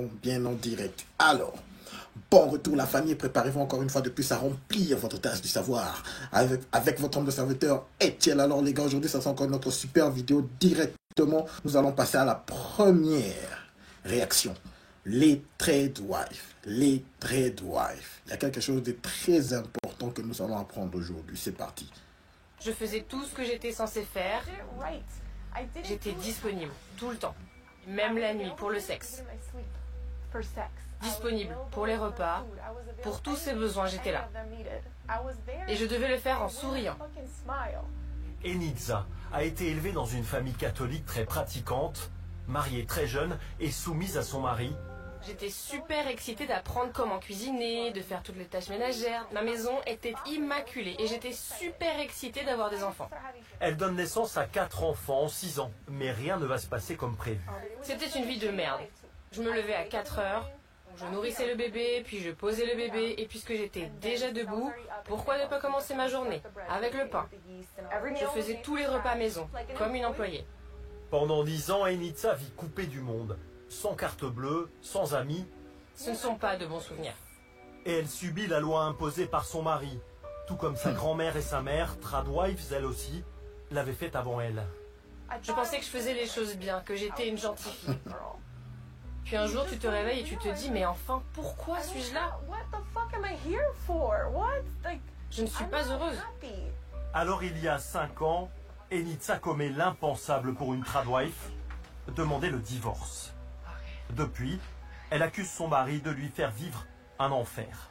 bien en direct. Alors, bon retour la famille, préparez-vous encore une fois de plus à remplir votre tasse du savoir avec votre homme de serviteur Etienne. Alors les gars, aujourd'hui ça sera encore notre super vidéo directement. Nous allons passer à la première réaction. Les trade wives. Les trade wives. Il y a quelque chose de très important que nous allons apprendre aujourd'hui. C'est parti. Je faisais tout ce que j'étais censée faire. J'étais disponible tout le temps, même la nuit pour le sexe. Disponible pour les repas, pour tous ses besoins, j'étais là. Et je devais le faire en souriant. Enitza a été élevée dans une famille catholique très pratiquante, mariée très jeune et soumise à son mari. J'étais super excitée d'apprendre comment cuisiner, de faire toutes les tâches ménagères. Ma maison était immaculée et j'étais super excitée d'avoir des enfants. Elle donne naissance à 4 enfants en 6 ans, mais rien ne va se passer comme prévu. C'était une vie de merde. Je me levais à 4 heures, je nourrissais le bébé, puis je posais le bébé, et puisque j'étais déjà debout, pourquoi ne pas commencer ma journée avec le pain? Je faisais tous les repas maison, comme une employée. Pendant 10 ans, Enitza vit coupée du monde, sans carte bleue, sans amis. Ce ne sont pas de bons souvenirs. Et elle subit la loi imposée par son mari, tout comme sa grand-mère et sa mère, tradwives elles aussi, l'avaient fait avant elle. Je pensais que je faisais les choses bien, que j'étais une gentille fille. Puis un jour, tu te réveilles et tu te dis, mais enfin, pourquoi suis-je là? Je ne suis pas heureuse. Alors il y a 5 ans, Enitza commet l'impensable pour une tradwife, demander le divorce. Depuis, elle accuse son mari de lui faire vivre un enfer.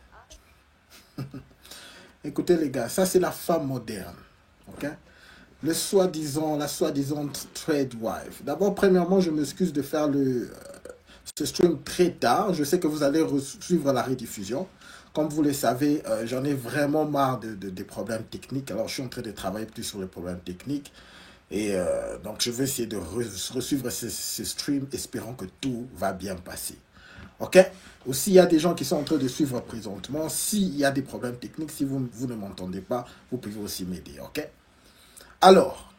Écoutez les gars, ça c'est la femme moderne. Ok? La soi-disant trade wife. D'abord, premièrement, je m'excuse de faire ce stream très tard. Je sais que vous allez suivre la rediffusion. Comme vous le savez, j'en ai vraiment marre des problèmes techniques. Alors, je suis en train de travailler plus sur les problèmes techniques. Et donc, je vais essayer de resuivre ce stream, espérant que tout va bien passer. Ok? Aussi, il y a des gens qui sont en train de suivre présentement. S'il y a des problèmes techniques, si vous ne m'entendez pas, vous pouvez aussi m'aider. Ok? Alors,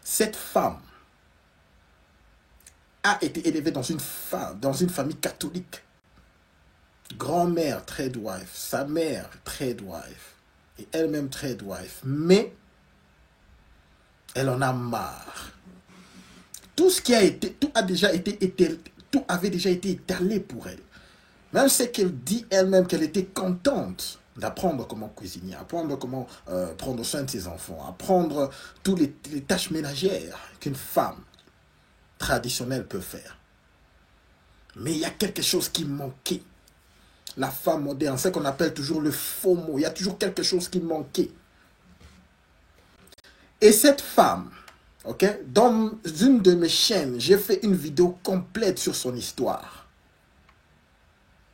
cette femme a été élevée dans une famille catholique. Grand-mère trade wife, sa mère trade wife, et elle-même trade wife. Mais elle en a marre. Tout avait déjà été étalé pour elle. Même ce qu'elle dit elle-même qu'elle était contente d'apprendre comment cuisiner, apprendre comment prendre soin de ses enfants, apprendre toutes les tâches ménagères qu'une femme traditionnelle peut faire. Mais il y a quelque chose qui manquait. La femme moderne, ce qu'on appelle toujours le faux mot. Il y a toujours quelque chose qui manquait. Et cette femme, ok, dans une de mes chaînes, j'ai fait une vidéo complète sur son histoire.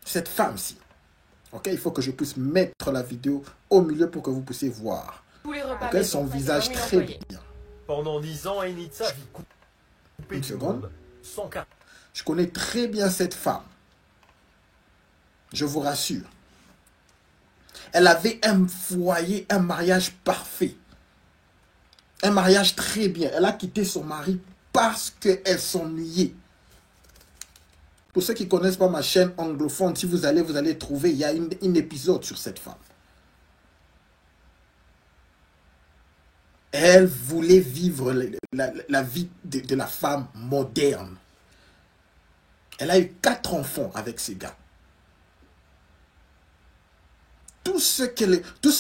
Cette femme-ci. Ok, il faut que je puisse mettre la vidéo au milieu pour que vous puissiez voir. Tous les repas Okay, son visage très bien. Pendant 10 ans, Enitza vit coupée du monde, sans carte. Je connais très bien cette femme. Je vous rassure. Elle avait un foyer, un mariage parfait. Un mariage très bien. Elle a quitté son mari parce qu'elle s'ennuyait. Pour ceux qui ne connaissent pas ma chaîne anglophone, si vous allez trouver, il y a un épisode sur cette femme. Elle voulait vivre la vie de la femme moderne. Elle a eu 4 enfants avec ce gars. Tout ce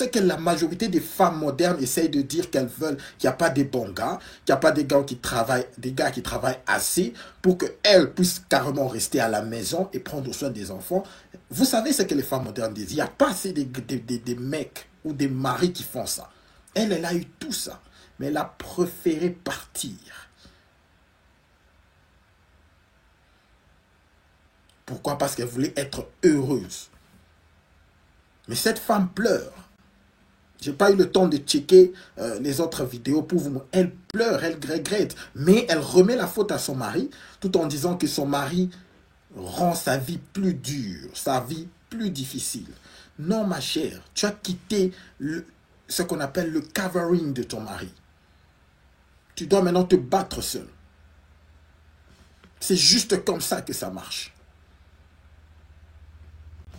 que la majorité des femmes modernes essayent de dire qu'elles veulent, qu'il n'y a pas de bons gars, qu'il n'y a pas des gars qui travaillent assez pour qu'elles puissent carrément rester à la maison et prendre soin des enfants. Vous savez ce que les femmes modernes disent. Il n'y a pas assez des mecs ou des maris qui font ça. Elle a eu tout ça. Mais elle a préféré partir. Pourquoi? Parce qu'elle voulait être heureuse. Mais cette femme pleure. Je n'ai pas eu le temps de checker les autres vidéos pour vous montrer. Elle pleure, elle regrette. Mais elle remet la faute à son mari tout en disant que son mari rend sa vie plus dure, sa vie plus difficile. Non, ma chère, tu as quitté ce qu'on appelle le covering de ton mari. Tu dois maintenant te battre seul. C'est juste comme ça que ça marche.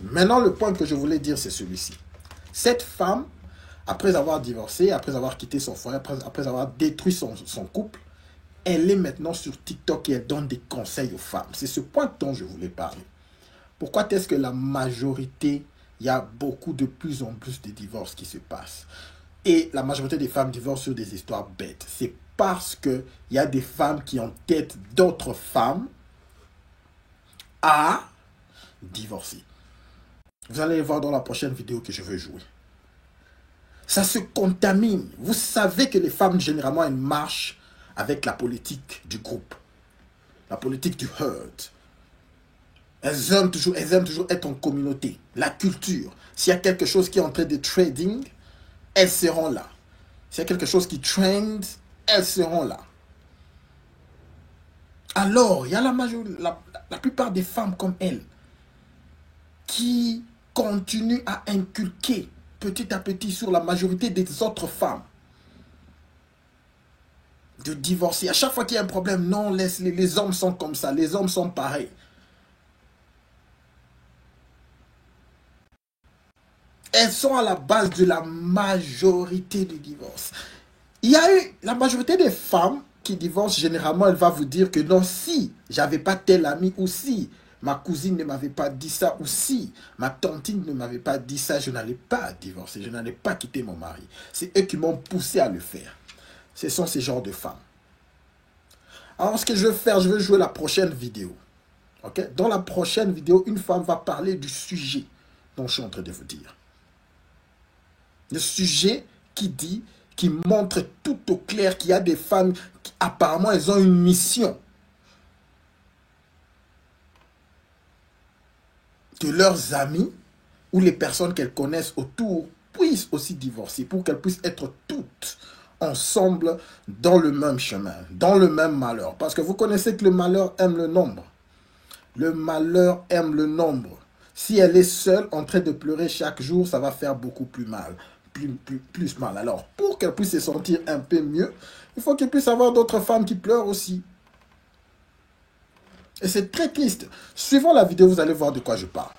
Maintenant, le point que je voulais dire, c'est celui-ci. Cette femme, après avoir divorcé, après avoir quitté son foyer, après avoir détruit son couple, elle est maintenant sur TikTok et elle donne des conseils aux femmes. C'est ce point dont je voulais parler. Pourquoi est-ce que la majorité, il y a de plus en plus de divorces qui se passent? Et la majorité des femmes divorcent sur des histoires bêtes. C'est parce qu'il y a des femmes qui entêtent d'autres femmes à divorcer. Vous allez voir dans la prochaine vidéo que je veux jouer. Ça se contamine. Vous savez que les femmes, généralement, elles marchent avec la politique du groupe. La politique du herd. Elles aiment toujours être en communauté. La culture. S'il y a quelque chose qui est en train de trading, elles seront là. S'il y a quelque chose qui trend, elles seront là. Alors, il y a la plupart des femmes comme elles qui continuent à inculquer petit à petit sur la majorité des autres femmes de divorcer. À chaque fois qu'il y a un problème, non, les hommes sont comme ça, les hommes sont pareils. Elles sont à la base de la majorité des divorces. Il y a eu la majorité des femmes qui divorcent, généralement, elle va vous dire que non, si j'avais pas tel ami ou si ma cousine ne m'avait pas dit ça ou si ma tantine ne m'avait pas dit ça, je n'allais pas divorcer, je n'allais pas quitter mon mari. C'est eux qui m'ont poussé à le faire. Ce sont ces genres de femmes. Alors, ce que je vais faire, je vais jouer la prochaine vidéo. Okay? Dans la prochaine vidéo, une femme va parler du sujet dont je suis en train de vous dire. Le sujet qui montre tout au clair qu'il y a des femmes qui, apparemment, elles ont une mission. Que leurs amis ou les personnes qu'elles connaissent autour puissent aussi divorcer pour qu'elles puissent être toutes ensemble dans le même chemin, dans le même malheur. Parce que vous connaissez que le malheur aime le nombre. Le malheur aime le nombre. Si elle est seule en train de pleurer chaque jour, ça va faire beaucoup plus mal. Plus mal. Alors, pour qu'elle puisse se sentir un peu mieux, il faut qu'elle puisse avoir d'autres femmes qui pleurent aussi. Et c'est très triste. Suivant la vidéo, vous allez voir de quoi je parle.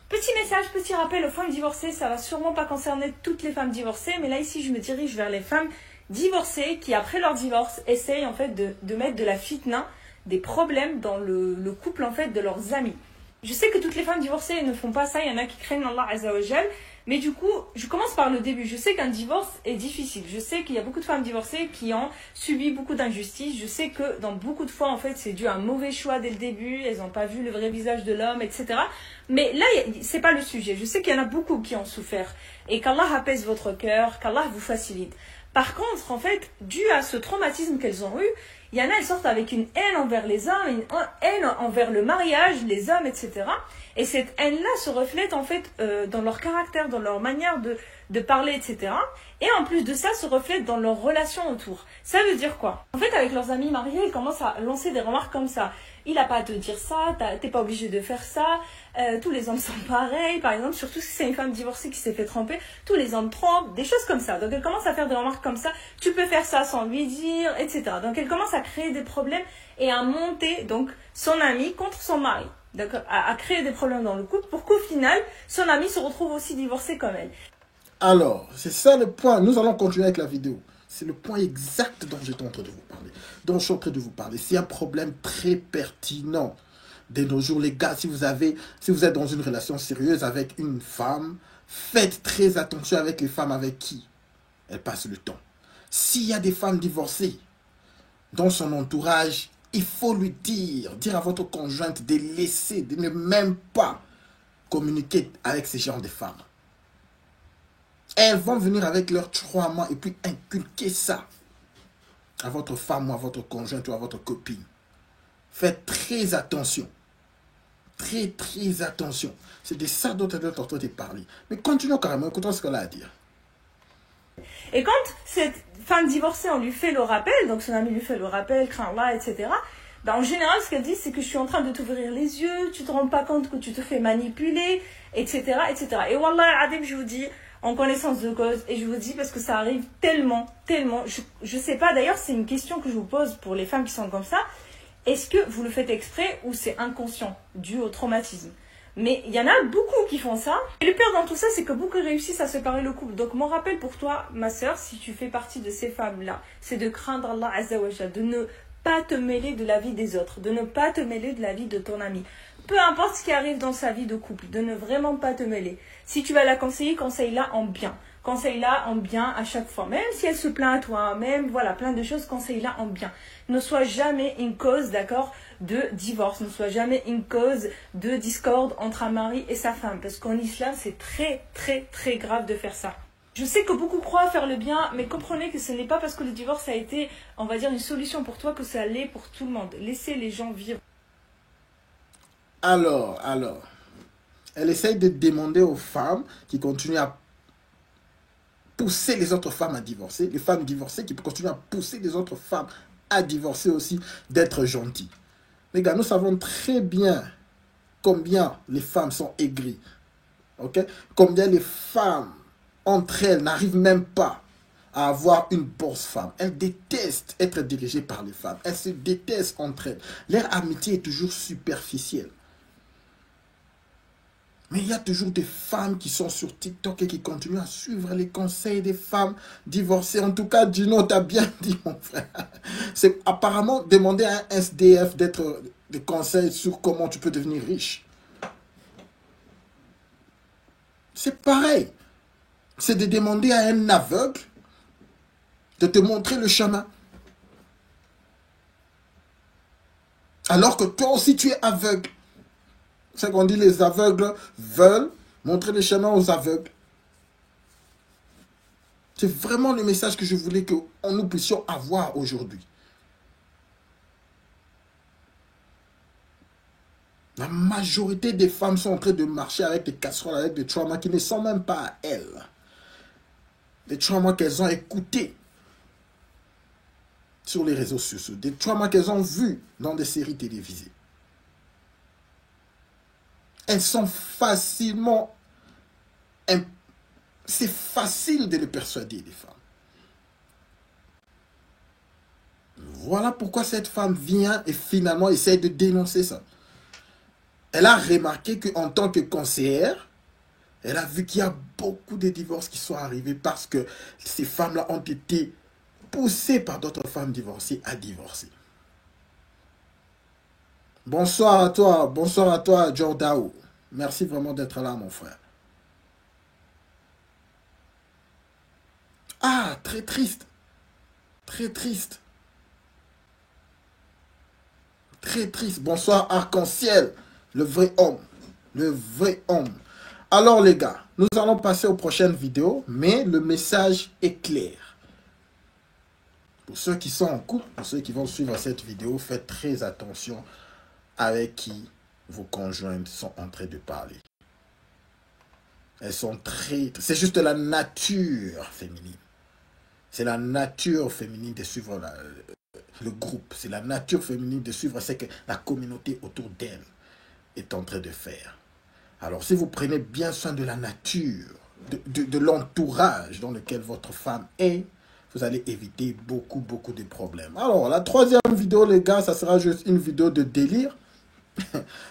Petit message, petit rappel aux femmes divorcées, ça va sûrement pas concerner toutes les femmes divorcées, mais là ici je me dirige vers les femmes divorcées qui après leur divorce essayent en fait de mettre de la fitna, des problèmes dans le couple en fait de leurs amis. Je sais que toutes les femmes divorcées ne font pas ça, il y en a qui craignent Allah Azza wa Jal, mais du coup, je commence par le début. Je sais qu'un divorce est difficile. Je sais qu'il y a beaucoup de femmes divorcées qui ont subi beaucoup d'injustices. Je sais que dans beaucoup de fois, en fait, c'est dû à un mauvais choix dès le début. Elles n'ont pas vu le vrai visage de l'homme, etc. Mais là, c'est pas le sujet. Je sais qu'il y en a beaucoup qui ont souffert. Et qu'Allah apaise votre cœur, qu'Allah vous facilite. Par contre, en fait, dû à ce traumatisme qu'elles ont eu, il y en a, elles sortent avec une haine envers les hommes, une haine envers le mariage, les hommes, etc. Et cette haine-là se reflète en fait dans leur caractère, dans leur manière de parler, etc. Et en plus de ça, se reflète dans leurs relations autour. Ça veut dire quoi? En fait, avec leurs amis mariés, ils commencent à lancer des remarques comme ça. Il n'a pas à te dire ça, t'es pas obligé de faire ça, tous les hommes sont pareils, par exemple, surtout si c'est une femme divorcée qui s'est fait tromper, tous les hommes trompent, des choses comme ça. Donc elle commence à faire des remarques comme ça, tu peux faire ça sans lui dire, etc. Donc elle commence à créer des problèmes et à monter donc son ami contre son mari. Donc à créer des problèmes dans le couple pour qu'au final, son ami se retrouve aussi divorcé comme elle. Alors, c'est ça le point. Nous allons continuer avec la vidéo. C'est le point exact dont j'étais en train de vous parler. C'est un problème très pertinent de nos jours. Les gars, si vous êtes dans une relation sérieuse avec une femme, faites très attention avec les femmes avec qui elle passe le temps. S'il y a des femmes divorcées dans son entourage, il faut lui dire à votre conjointe de laisser, de ne même pas communiquer avec ces genres de femmes. Elles vont venir avec leurs 3 mois et puis inculquer ça à votre femme ou à votre conjointe ou à votre copine. Faites très attention. Très, très attention. C'est de ça dont elle est en train de parler. Mais continuons carrément, écoutons ce qu'elle a à dire. Et quand cette femme divorcée, on lui fait le rappel, donc son ami lui fait le rappel, craint Allah, etc., ben en général, ce qu'elle dit, c'est que je suis en train de t'ouvrir les yeux, tu te rends pas compte que tu te fais manipuler, etc., etc. Et Wallah, Adim, je vous dis, en connaissance de cause, et je vous dis parce que ça arrive tellement, je sais pas, d'ailleurs, c'est une question que je vous pose pour les femmes qui sont comme ça, est-ce que vous le faites exprès ou c'est inconscient, dû au traumatisme? Parce que Wallah, Adim, je vous dis, en connaissance de cause, et je vous dis parce que ça arrive tellement, je sais pas, d'ailleurs, c'est une question que je vous pose pour les femmes qui sont comme ça, est-ce que vous le faites exprès ou c'est inconscient, dû au traumatisme? Parce que Mais il y en a beaucoup qui font ça. Et le pire dans tout ça, c'est que beaucoup réussissent à séparer le couple. Donc mon rappel pour toi, ma sœur, si tu fais partie de ces femmes-là, c'est de craindre Allah Azza wa Jalla, de ne pas te mêler de la vie des autres, de ne pas te mêler de la vie de ton ami. Peu importe ce qui arrive dans sa vie de couple, de ne vraiment pas te mêler. Si tu vas la conseiller, conseille-la en bien. Conseille-la en bien à chaque fois. Même si elle se plaint à toi, même, voilà, plein de choses, conseille-la en bien. Ne sois jamais une cause, d'accord, de divorce. Ne sois jamais une cause de discorde entre un mari et sa femme. Parce qu'en islam, c'est très, très, très grave de faire ça. Je sais que beaucoup croient faire le bien, mais comprenez que ce n'est pas parce que le divorce a été, on va dire, une solution pour toi que ça l'est pour tout le monde. Laissez les gens vivre. Alors, elle essaye de demander aux femmes qui continuent à pousser les autres femmes à divorcer, les femmes divorcées qui continuent à pousser les autres femmes à divorcer aussi, d'être gentilles. Les gars, nous savons très bien combien les femmes sont aigries. Ok? Combien les femmes, entre elles, n'arrivent même pas à avoir une bourse femme. Elles détestent être dirigées par les femmes. Elles se détestent entre elles. Leur amitié est toujours superficielle. Mais il y a toujours des femmes qui sont sur TikTok et qui continuent à suivre les conseils des femmes divorcées. En tout cas, Gino, t'as bien dit, mon frère. C'est apparemment demander à un SDF d'être des conseils sur comment tu peux devenir riche. C'est pareil. C'est de demander à un aveugle de te montrer le chemin. Alors que toi aussi, tu es aveugle. C'est qu'on dit les aveugles veulent montrer le chemin aux aveugles. C'est vraiment le message que je voulais que nous puissions avoir aujourd'hui. La majorité des femmes sont en train de marcher avec des casseroles, avec des traumas qui ne sont même pas à elles. Des traumas qu'elles ont écoutés sur les réseaux sociaux. Des traumas qu'elles ont vus dans des séries télévisées. Elles sont facilement... C'est facile de les persuader, les femmes. Voilà pourquoi cette femme vient et finalement essaie de dénoncer ça. Elle a remarqué qu'en tant que conseillère, elle a vu qu'il y a beaucoup de divorces qui sont arrivés parce que ces femmes-là ont été poussées par d'autres femmes divorcées à divorcer. Bonsoir à toi, Jordao. Merci vraiment d'être là, mon frère. Ah, très triste. Très triste. Très triste. Bonsoir, Arc-en-Ciel. Le vrai homme. Le vrai homme. Alors, les gars, nous allons passer aux prochaines vidéos, mais le message est clair. Pour ceux qui sont en couple, pour ceux qui vont suivre cette vidéo, faites très attention avec qui vos conjointes sont en train de parler. Elles sont très... C'est juste la nature féminine. C'est la nature féminine de suivre le groupe. C'est la nature féminine de suivre ce que la communauté autour d'elle est en train de faire. Alors, si vous prenez bien soin de la nature, de l'entourage dans lequel votre femme est, vous allez éviter beaucoup de problèmes. Alors, la troisième vidéo, les gars, ça sera juste une vidéo de délire.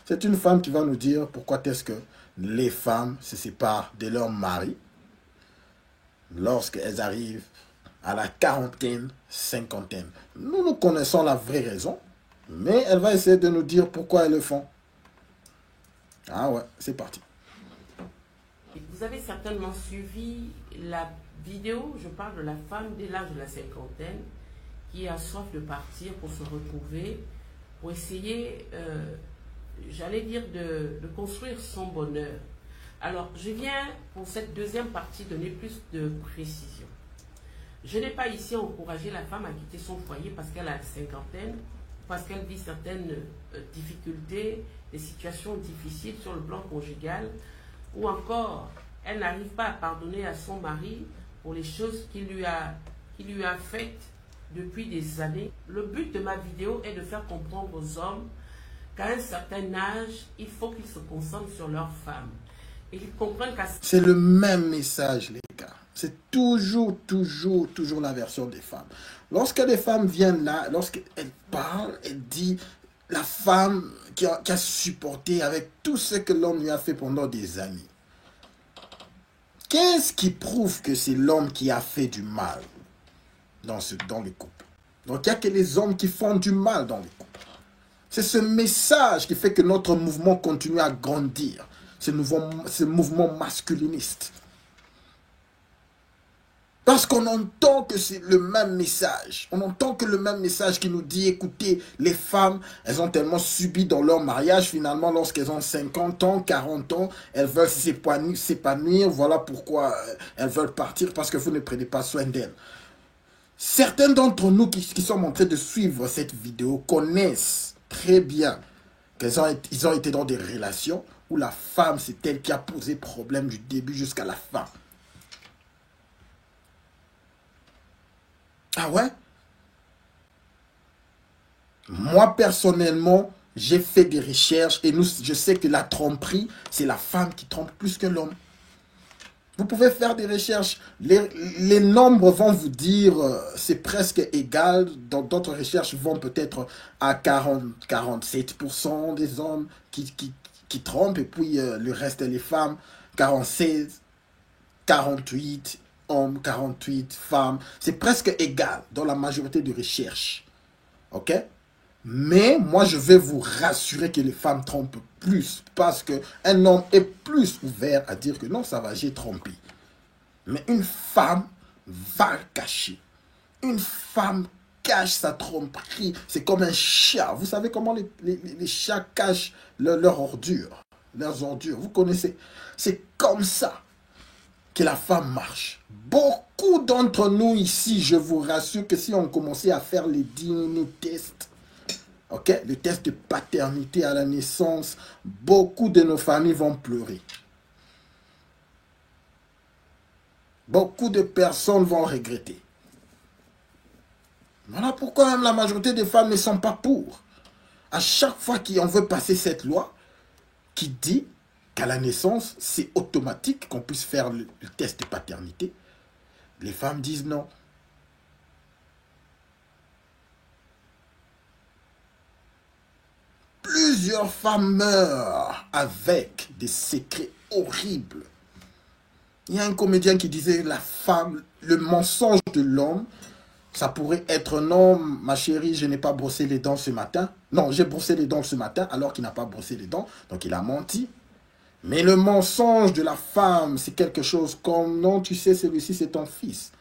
C'est une femme qui va nous dire pourquoi est-ce que les femmes se séparent de leur mari lorsqu'elles arrivent à la quarantaine, cinquantaine. Nous connaissons la vraie raison, mais elle va essayer de nous dire pourquoi elles le font. Ah ouais, c'est parti. Vous avez certainement suivi la vidéo, je parle de la femme dès l'âge de la cinquantaine qui a soif de partir pour se retrouver, pour essayer, j'allais dire, de construire son bonheur. Alors, je viens pour cette deuxième partie donner plus de précision. Je n'ai pas ici encouragé la femme à quitter son foyer parce qu'elle a la cinquantaine, parce qu'elle vit certaines difficultés, des situations difficiles sur le plan conjugal, ou encore elle n'arrive pas à pardonner à son mari pour les choses qu'il lui a faites depuis des années. Le but de ma vidéo est de faire comprendre aux hommes qu'à un certain âge, il faut qu'ils se concentrent sur leur femme. Et qu'ils comprennent qu'à... C'est le même message, les gars. C'est toujours la version des femmes. Lorsque les femmes viennent là, lorsqu'elles parlent, elles disent La femme qui a supporté avec tout ce que l'homme lui a fait pendant des années. Qu'est-ce qui prouve que c'est l'homme qui a fait du mal dans le couple? Donc, il n'y a que les hommes qui font du mal dans le couple. C'est ce message qui fait que notre mouvement continue à grandir. Ce mouvement masculiniste. Parce qu'on entend que c'est le même message. On entend que le même message qui nous dit, écoutez, les femmes, elles ont tellement subi dans leur mariage, finalement, lorsqu'elles ont 50 ans, 40 ans, elles veulent s'épanouir. Voilà pourquoi elles veulent partir, parce que vous ne prenez pas soin d'elles. Certains d'entre nous qui sommes en train de suivre cette vidéo connaissent très bien qu'ils ont été dans des relations où la femme, c'est elle qui a posé problème du début jusqu'à la fin. Ah ouais? Moi, personnellement, j'ai fait des recherches et je sais que la tromperie, c'est la femme qui trompe plus que l'homme. Vous pouvez faire des recherches. Les nombres vont vous dire c'est presque égal. Dans d'autres recherches vont peut-être à 47% des hommes qui trompent et puis le reste les femmes, 46, 48 hommes, 48 femmes. C'est presque égal dans la majorité des recherches. Ok? Mais moi, je vais vous rassurer que les femmes trompent plus. Parce qu'un homme est plus ouvert à dire que non, ça va, j'ai trompé. Mais une femme va le cacher. Une femme cache sa tromperie. C'est comme un chat. Vous savez comment les chats cachent leurs ordures. Leurs ordures. Vous connaissez. C'est comme ça que la femme marche. Beaucoup d'entre nous ici, je vous rassure que si on commençait à faire les DNA tests, ok, le test de paternité à la naissance, beaucoup de nos familles vont pleurer. Beaucoup de personnes vont regretter. Voilà pourquoi même la majorité des femmes ne sont pas pour. À chaque fois qu'on veut passer cette loi qui dit qu'à la naissance, c'est automatique qu'on puisse faire le test de paternité, les femmes disent non. Plusieurs femmes meurent avec des secrets horribles. Il y a un comédien qui disait la femme, le mensonge de l'homme, ça pourrait être non, ma chérie, je n'ai pas brossé les dents ce matin. Non, j'ai brossé les dents ce matin alors qu'il n'a pas brossé les dents, donc il a menti. Mais le mensonge de la femme, c'est quelque chose comme non, tu sais, celui-ci c'est ton fils.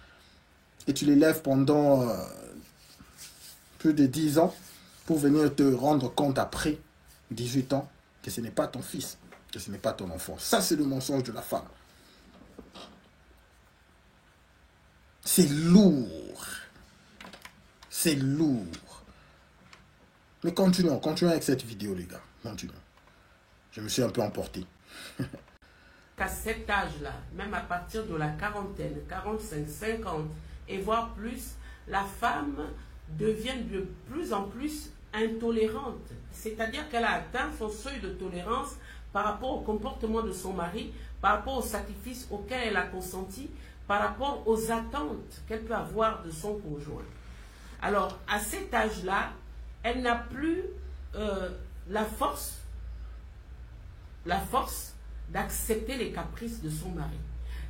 Et tu l'élèves pendant plus de 10 ans pour venir te rendre compte après 18 ans que ce n'est pas ton fils, que ce n'est pas ton enfant. Ça, c'est le mensonge de la femme. C'est lourd. C'est lourd. Mais continuons avec cette vidéo, les gars. Continuons. Je me suis un peu emporté. À cet âge-là, même à partir de la quarantaine, 45, 50 et voire plus, la femme devient de plus en plus intolérante. C'est-à-dire qu'elle a atteint son seuil de tolérance par rapport au comportement de son mari, par rapport aux sacrifices auxquels elle a consenti, par rapport aux attentes qu'elle peut avoir de son conjoint. Alors, à cet âge-là, elle n'a plus la force d'accepter les caprices de son mari.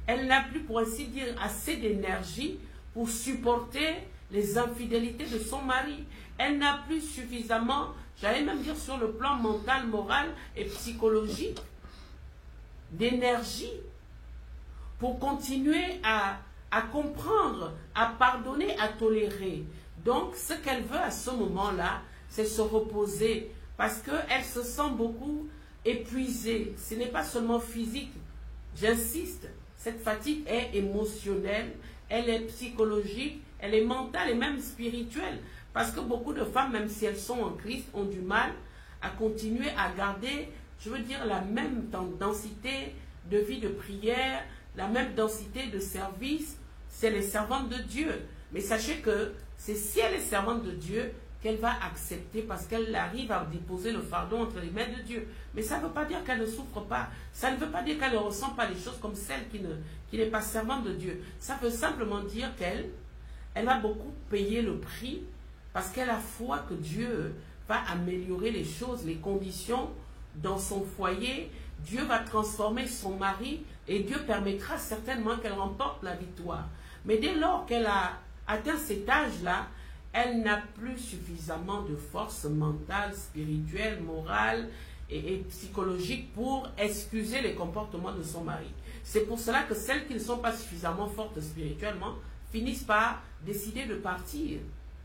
Elle n'a plus, pour ainsi dire, assez d'énergie pour supporter les infidélités de son mari. Elle n'a plus suffisamment, j'allais même dire sur le plan mental, moral et psychologique, d'énergie pour continuer à comprendre, à pardonner, à tolérer. Donc, ce qu'elle veut à ce moment-là, c'est se reposer parce qu'elle se sent beaucoup épuisée. Ce n'est pas seulement physique, j'insiste, cette fatigue est émotionnelle, elle est psychologique, elle est mentale et même spirituelle. Parce que beaucoup de femmes, même si elles sont en Christ, ont du mal à continuer à garder, je veux dire, la même densité de vie de prière, la même densité de service. C'est les servantes de Dieu. Mais sachez que c'est si elle est servante de Dieu qu'elle va accepter parce qu'elle arrive à déposer le fardeau entre les mains de Dieu. Mais ça ne veut pas dire qu'elle ne souffre pas. Ça ne veut pas dire qu'elle ne ressent pas les choses comme celle qui n'est pas servante de Dieu. Ça veut simplement dire qu'elle a beaucoup payé le prix parce qu'elle a foi que Dieu va améliorer les choses, les conditions dans son foyer. Dieu va transformer son mari et Dieu permettra certainement qu'elle remporte la victoire. Mais dès lors qu'elle a atteint cet âge-là, elle n'a plus suffisamment de force mentale, spirituelle, morale et psychologique pour excuser les comportements de son mari. C'est pour cela que celles qui ne sont pas suffisamment fortes spirituellement finissent par décider de partir.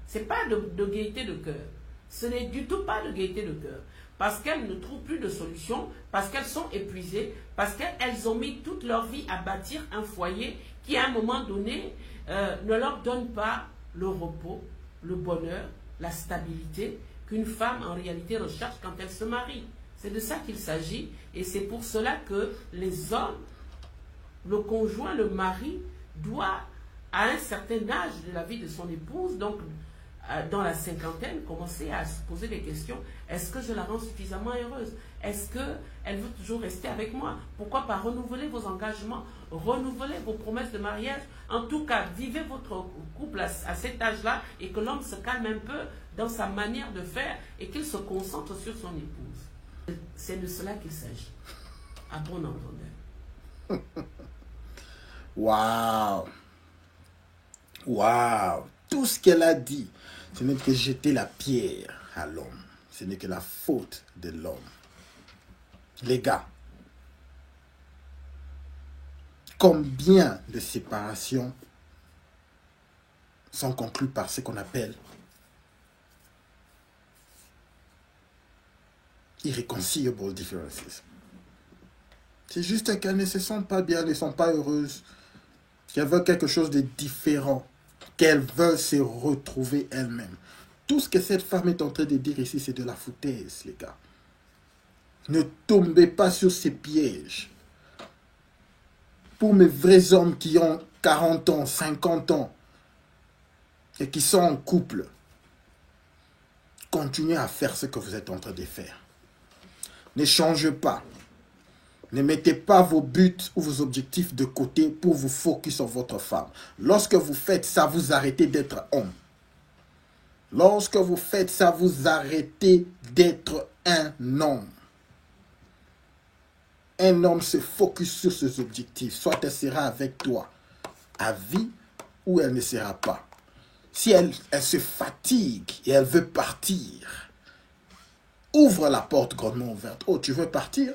Ce n'est pas de gaieté de cœur. Ce n'est du tout pas de gaieté de cœur. Parce qu'elles ne trouvent plus de solution, parce qu'elles sont épuisées, parce qu'elles ont mis toute leur vie à bâtir un foyer qui, à un moment donné, ne leur donne pas le repos, le bonheur, la stabilité qu'une femme, en réalité, recherche quand elle se marie. C'est de ça qu'il s'agit. Et c'est pour cela que les hommes, le conjoint, le mari, doit, à un certain âge de la vie de son épouse, donc dans la cinquantaine, commencer à se poser des questions. Est-ce que je la rends suffisamment heureuse? Est-ce qu'elle veut toujours rester avec moi? Pourquoi pas renouveler vos engagements, renouveler vos promesses de mariage? En tout cas, vivez votre couple à cet âge-là et que l'homme se calme un peu dans sa manière de faire et qu'il se concentre sur son épouse. C'est de cela qu'il s'agit, à bon entendeur. Waouh! Waouh! Tout ce qu'elle a dit, ce n'est que jeter la pierre à l'homme. Ce n'est que la faute de l'homme. Les gars, combien de séparations sont conclues par ce qu'on appelle irreconcilable differences? C'est juste qu'elles ne se sentent pas bien, elles ne sont pas heureuses, qu'elles veulent quelque chose de différent, qu'elles veulent se retrouver elles-mêmes. Tout ce que cette femme est en train de dire ici, c'est de la foutaise, les gars. Ne tombez pas sur ces pièges. Pour mes vrais hommes qui ont 40 ans, 50 ans, et qui sont en couple, continuez à faire ce que vous êtes en train de faire. Ne changez pas. Ne mettez pas vos buts ou vos objectifs de côté pour vous focus sur votre femme. Lorsque vous faites ça, vous arrêtez d'être homme. Lorsque vous faites ça, vous arrêtez d'être un homme. Un homme se focus sur ses objectifs. Soit elle sera avec toi à vie ou elle ne sera pas. Si elle se fatigue et elle veut partir, ouvre la porte grandement ouverte. Oh, tu veux partir?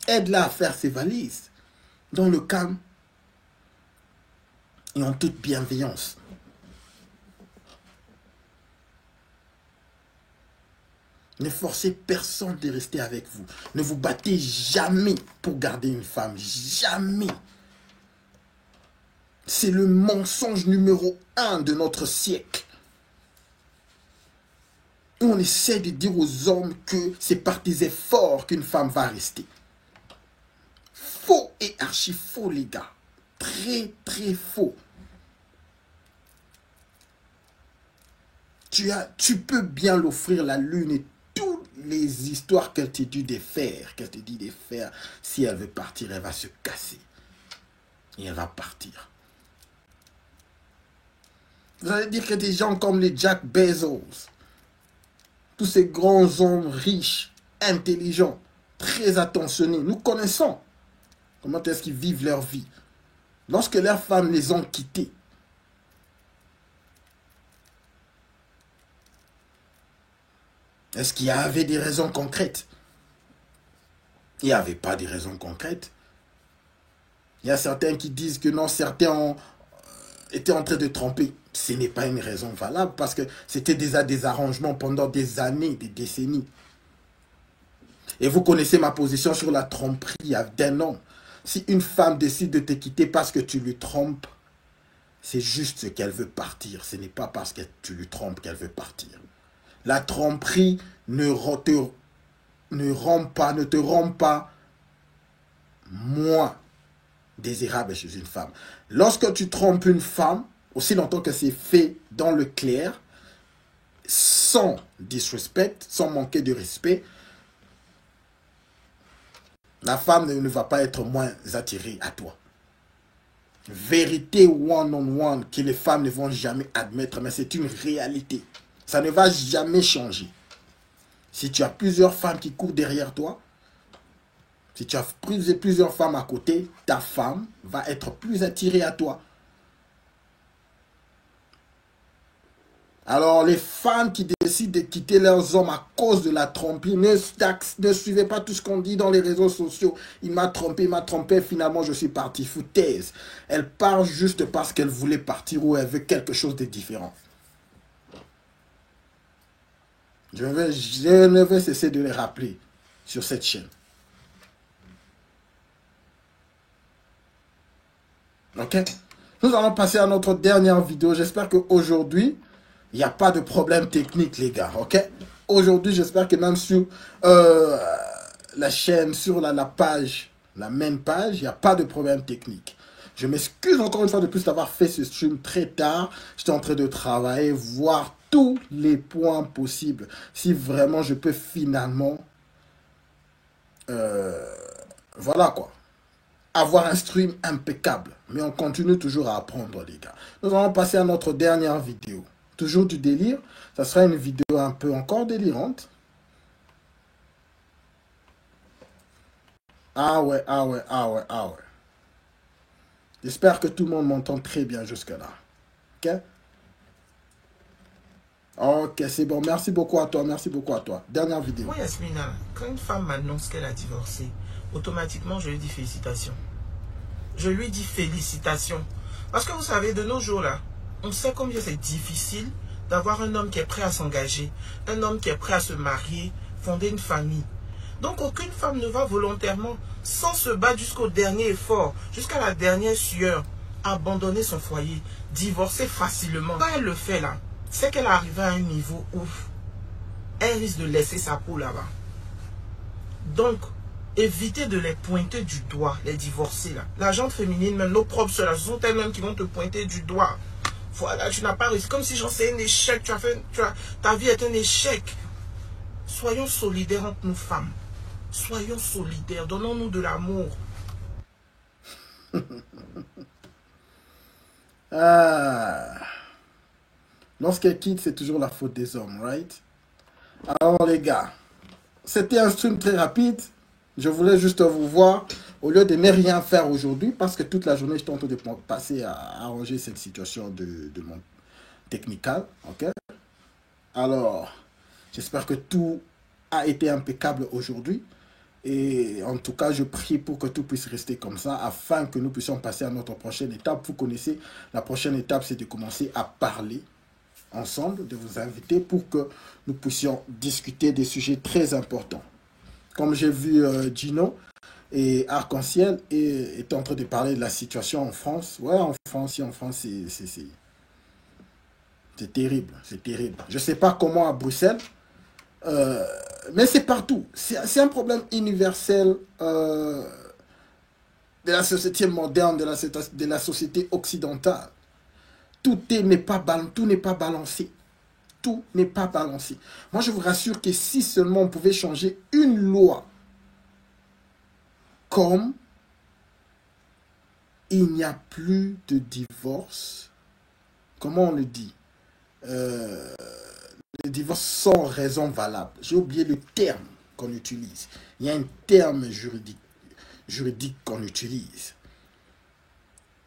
Aide-la à faire ses valises dans le calme et en toute bienveillance. Ne forcez personne de rester avec vous. Ne vous battez jamais pour garder une femme. Jamais. C'est le mensonge numéro 1 de notre siècle. On essaie de dire aux hommes que c'est par des efforts qu'une femme va rester. Faux et archi faux, les gars. Très, très faux. Tu peux bien l'offrir la lune et toutes les histoires qu'elle te dit de faire, si elle veut partir, elle va se casser. Et elle va partir. Vous allez dire que des gens comme les Jack Bezos, tous ces grands hommes riches, intelligents, très attentionnés, nous connaissons comment est-ce qu'ils vivent leur vie. Lorsque leurs femmes les ont quittés, est-ce qu'il y avait des raisons concrètes? Il n'y avait pas de raisons concrètes. Il y a certains qui disent que non, certains étaient en train de tromper. Ce n'est pas une raison valable parce que c'était déjà des arrangements pendant des années, des décennies. Et vous connaissez ma position sur la tromperie d'un homme. Si une femme décide de te quitter parce que tu lui trompes, c'est juste qu'elle veut partir. Ce n'est pas parce que tu lui trompes qu'elle veut partir. La tromperie ne te rend pas moins désirable chez une femme. Lorsque tu trompes une femme, aussi longtemps que c'est fait dans le clair, sans disrespect, sans manquer de respect, la femme ne va pas être moins attirée à toi. Vérité one-on-one que les femmes ne vont jamais admettre, mais c'est une réalité. Ça ne va jamais changer. Si tu as plusieurs femmes qui courent derrière toi, si tu as plusieurs femmes à côté, ta femme va être plus attirée à toi. Alors, les femmes qui décident de quitter leurs hommes à cause de la tromperie, ne suivez pas tout ce qu'on dit dans les réseaux sociaux. Il m'a trompé, finalement je suis parti. Foutaise. Elle part juste parce qu'elle voulait partir ou elle veut quelque chose de différent. Je ne vais cesser de les rappeler sur cette chaîne. Ok? Nous allons passer à notre dernière vidéo. J'espère qu'aujourd'hui, il n'y a pas de problème technique, les gars, ok? Aujourd'hui, j'espère que même sur la chaîne, sur la page, la même page, il n'y a pas de problème technique. Je m'excuse encore une fois de plus d'avoir fait ce stream très tard. J'étais en train de travailler, voir tous les points possibles. Si vraiment je peux finalement, voilà quoi, avoir un stream impeccable. Mais on continue toujours à apprendre, les gars. Nous allons passer à notre dernière vidéo. Toujours du délire. Ça sera une vidéo un peu encore délirante. Ah ouais. J'espère que tout le monde m'entend très bien jusque-là. Ok? Ok, c'est bon. Merci beaucoup à toi. Dernière vidéo. Moi, Yasmina, quand une femme m'annonce qu'elle a divorcé, automatiquement, je lui dis félicitations. Parce que vous savez, de nos jours, là, on sait combien c'est difficile d'avoir un homme qui est prêt à s'engager, un homme qui est prêt à se marier, fonder une famille. Donc, aucune femme ne va volontairement, sans se battre jusqu'au dernier effort, jusqu'à la dernière sueur, abandonner son foyer, divorcer facilement. Quand elle le fait, là, c'est qu'elle est arrivée à un niveau où elle risque de laisser sa peau là-bas. Donc, évitez de les pointer du doigt, les divorcés là. La gente féminine, même nos propres soeurs, ce sont elles-mêmes qui vont te pointer du doigt. Voilà, tu n'as pas réussi. Comme si j'en sais un échec, ta vie est un échec. Soyons solidaires entre nous femmes. Soyons solidaires, donnons-nous de l'amour. Lorsqu'elle quitte, c'est toujours la faute des hommes, right? Alors les gars, c'était un stream très rapide. Je voulais juste vous voir, au lieu de ne rien faire aujourd'hui, parce que toute la journée, je tente de passer à arranger cette situation de mon technical, ok? Alors, j'espère que tout a été impeccable aujourd'hui. Et en tout cas, je prie pour que tout puisse rester comme ça, afin que nous puissions passer à notre prochaine étape. Vous connaissez, la prochaine étape, c'est de commencer à parler ensemble, de vous inviter pour que nous puissions discuter des sujets très importants. Comme j'ai vu Gino et Arc-en-Ciel est en train de parler de la situation en France. Ouais, en France, c'est terrible, c'est terrible. Je ne sais pas comment à Bruxelles, mais c'est partout. C'est un problème universel de la société moderne, de la société occidentale. Tout n'est pas balancé. Tout n'est pas balancé. Moi, je vous rassure que si seulement on pouvait changer une loi comme il n'y a plus de divorce, comment on le dit, le divorce sans raison valable. J'ai oublié le terme qu'on utilise. Il y a un terme juridique qu'on utilise.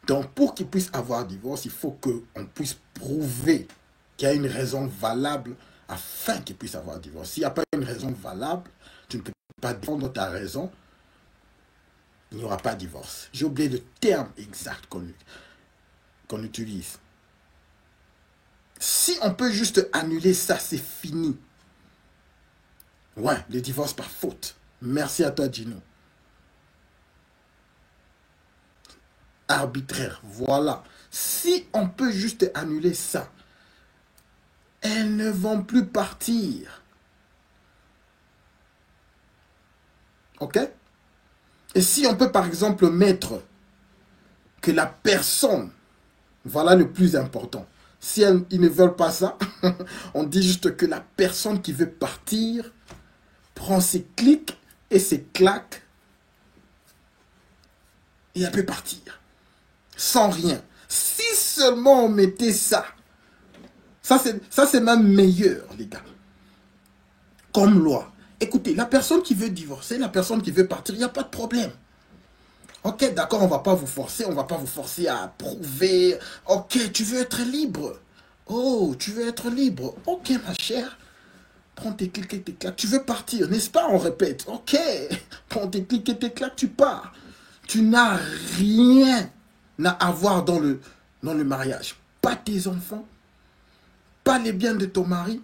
Donc, pour qu'il puisse avoir divorce, il faut qu'on puisse prouver qu'il y a une raison valable afin qu'il puisse avoir divorce. S'il n'y a pas une raison valable, tu ne peux pas défendre ta raison, il n'y aura pas de divorce. J'ai oublié le terme exact qu'on utilise. Si on peut juste annuler ça, c'est fini. Ouais, le divorce par faute. Merci à toi, Gino. Arbitraire, voilà. Si on peut juste annuler ça, elles ne vont plus partir. Ok? Et si on peut par exemple mettre que la personne, voilà le plus important. Si ils ne veulent pas ça, on dit juste que la personne qui veut partir prend ses clics et ses claques et elle peut partir. Sans rien. Si seulement on mettait ça, Ça, c'est même meilleur, les gars. Comme loi. Écoutez, la personne qui veut divorcer, la personne qui veut partir, il n'y a pas de problème. Ok, d'accord, on ne va pas vous forcer, à prouver. Ok, tu veux être libre. Oh, tu veux être libre. Ok, ma chère. Prends tes clics et tes claques. Tu veux partir, n'est-ce pas? On répète. Ok, prends tes clics et tes claques, tu pars. Tu n'as rien à avoir dans le mariage. Pas tes enfants, pas les biens de ton mari.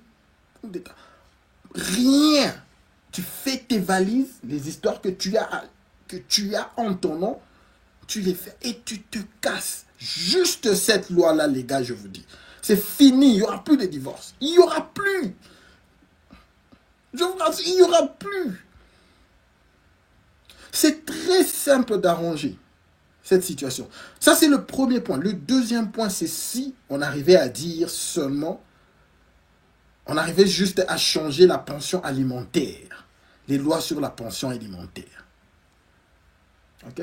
Rien. Tu fais tes valises, les histoires que tu as en ton nom, tu les fais et tu te casses. Juste cette loi-là, les gars, je vous dis. C'est fini, il n'y aura plus de divorce. Il n'y aura plus. Je vous rassure, il n'y aura plus. C'est très simple d'arranger cette situation. Ça, c'est le premier point. Le deuxième point, c'est si on arrivait à dire seulement, on arrivait juste à changer la pension alimentaire. Les lois sur la pension alimentaire. Ok?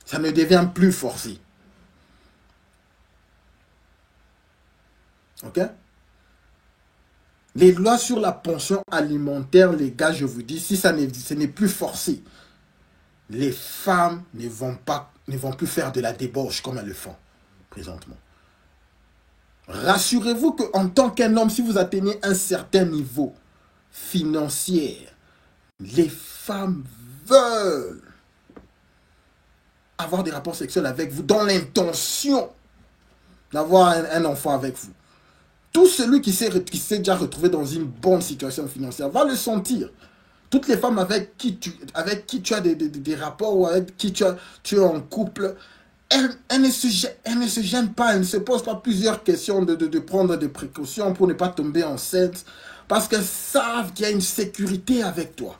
Ça ne devient plus forcé. Ok? Les lois sur la pension alimentaire, les gars, je vous dis, si ce n'est plus forcé, les femmes ne vont plus faire de la débauche comme elles le font présentement. Rassurez-vous qu'en tant qu'un homme, si vous atteignez un certain niveau financier, les femmes veulent avoir des rapports sexuels avec vous dans l'intention d'avoir un enfant avec vous. Tout celui qui s'est déjà retrouvé dans une bonne situation financière va le sentir. Toutes les femmes avec qui tu as des rapports ou avec qui tu es en couple, elles ne se gênent pas, elles ne se posent pas plusieurs questions de prendre des précautions pour ne pas tomber enceinte. Parce qu'elles savent qu'il y a une sécurité avec toi.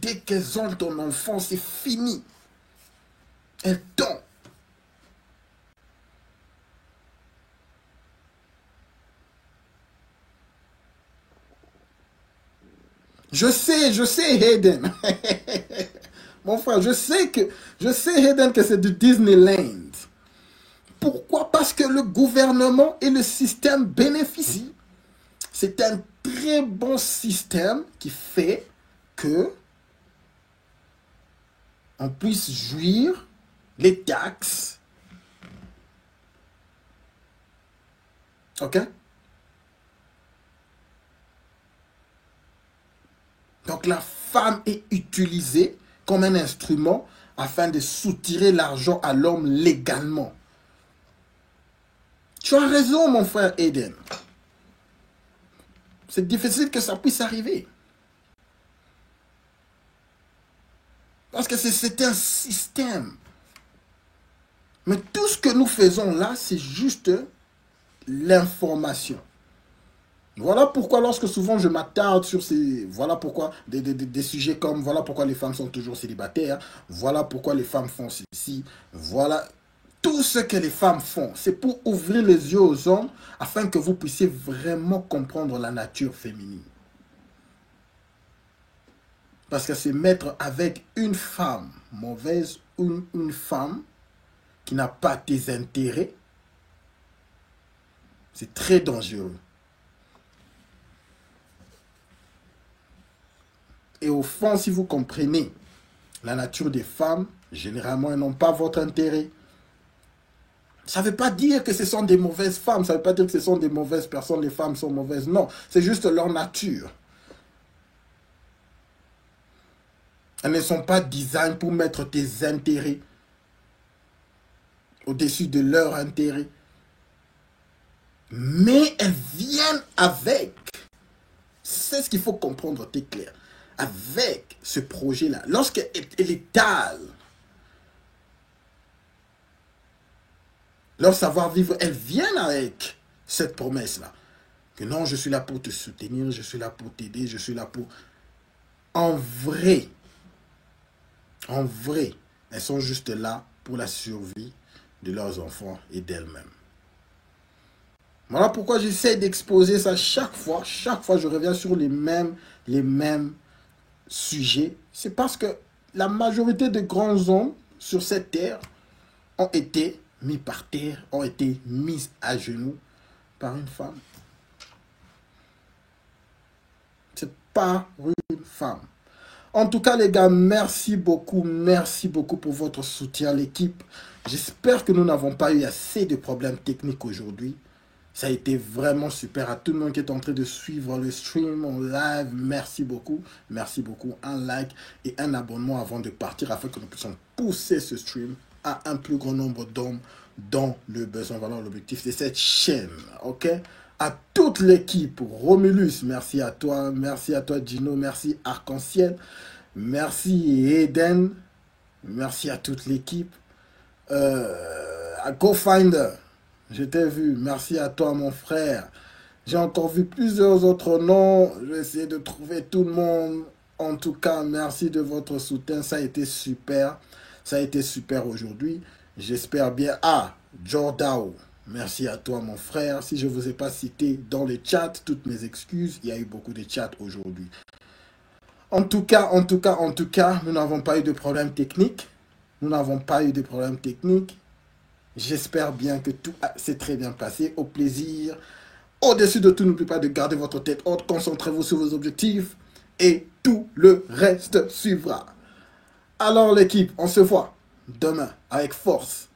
Dès qu'elles ont ton enfant, c'est fini. Elles tombent. Je sais, Hayden. Mon frère, je sais, Hayden, que c'est du Disneyland. Pourquoi? Parce que le gouvernement et le système bénéficient. C'est un très bon système qui fait que on puisse jouir les taxes. Ok? Donc la femme est utilisée comme un instrument afin de soutirer l'argent à l'homme légalement. Tu as raison, mon frère Eden. C'est difficile que ça puisse arriver. Parce que c'est un système. Mais tout ce que nous faisons là, c'est juste l'information. Voilà pourquoi lorsque souvent je m'attarde sur ces... Voilà pourquoi des sujets comme... Voilà pourquoi les femmes sont toujours célibataires. Voilà pourquoi les femmes font ceci. Voilà... Tout ce que les femmes font, c'est pour ouvrir les yeux aux hommes afin que vous puissiez vraiment comprendre la nature féminine. Parce que se mettre avec une femme mauvaise ou une femme qui n'a pas tes intérêts, c'est très dangereux. Et au fond, si vous comprenez la nature des femmes, généralement, elles n'ont pas votre intérêt. Ça ne veut pas dire que ce sont des mauvaises femmes, ça ne veut pas dire que ce sont des mauvaises personnes, les femmes sont mauvaises. Non, c'est juste leur nature. Elles ne sont pas designées pour mettre tes intérêts au-dessus de leurs intérêts. Mais elles viennent avec. C'est ce qu'il faut comprendre, t'es clair. Avec ce projet-là, lorsqu'elle étale leur savoir-vivre, elles viennent avec cette promesse-là. Que non, je suis là pour te soutenir, je suis là pour t'aider, je suis là pour... En vrai, elles sont juste là pour la survie de leurs enfants et d'elles-mêmes. Voilà pourquoi j'essaie d'exposer ça chaque fois je reviens sur les mêmes sujets. C'est parce que la majorité des grands hommes sur cette terre ont été mis par terre, ont été mis à genoux par une femme. par une femme. En tout cas, les gars, merci beaucoup pour votre soutien, l'équipe. J'espère que nous n'avons pas eu assez de problèmes techniques aujourd'hui. Ça a été vraiment super. À tout le monde qui est en train de suivre le stream en live, merci beaucoup. Merci beaucoup. Un like et un abonnement avant de partir afin que nous puissions pousser ce stream à un plus grand nombre d'hommes dans le besoin. Voilà l'objectif de cette chaîne. Ok? À toute l'équipe, Romulus, merci à toi Gino, merci Arc-en-Ciel, merci Eden, merci à toute l'équipe, à GoFinder, je t'ai vu, merci à toi mon frère, j'ai encore vu plusieurs autres noms, je vais essayer de trouver tout le monde. En tout cas, merci de votre soutien, ça a été super aujourd'hui, j'espère bien. Jordao, merci à toi mon frère. Si je ne vous ai pas cité dans les chats, toutes mes excuses. Il y a eu beaucoup de chats aujourd'hui. En tout cas, nous n'avons pas eu de problème technique. J'espère bien que tout s'est très bien passé. Au plaisir. Au-dessus de tout, n'oubliez pas de garder votre tête haute. Concentrez-vous sur vos objectifs. Et tout le reste suivra. Alors l'équipe, on se voit demain avec force.